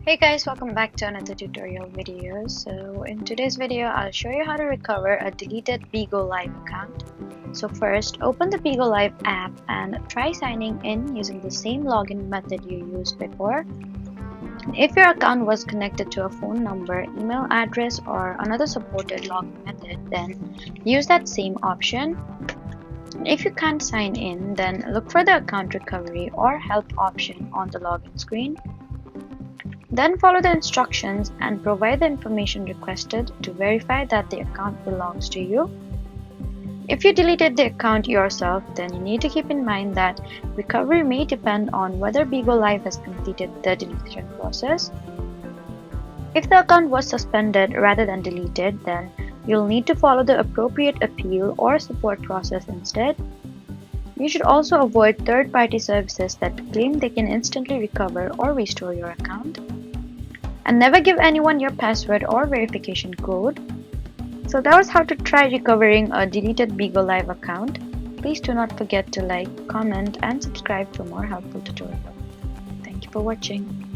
Hey guys, welcome back to another tutorial video. So in today's video, I'll show you how to recover a deleted BIGO Live account. So first, open the BIGO Live app and try signing in using the same login method you used before. If your account was connected to a phone number, email address, or another supported login method, then use that same option. If you can't sign in, then look for the account recovery or help option on the login screen. Then follow the instructions and provide the information requested to verify that the account belongs to you. If you deleted the account yourself, then you need to keep in mind that recovery may depend on whether BIGO Live has completed the deletion process. If the account was suspended rather than deleted, then you'll need to follow the appropriate appeal or support process instead. You should also avoid third-party services that claim they can instantly recover or restore your account. And never give anyone your password or verification code. So that was how to try recovering a deleted BIGO Live account. Please do not forget to like, comment, and subscribe for more helpful tutorials. Thank you for watching.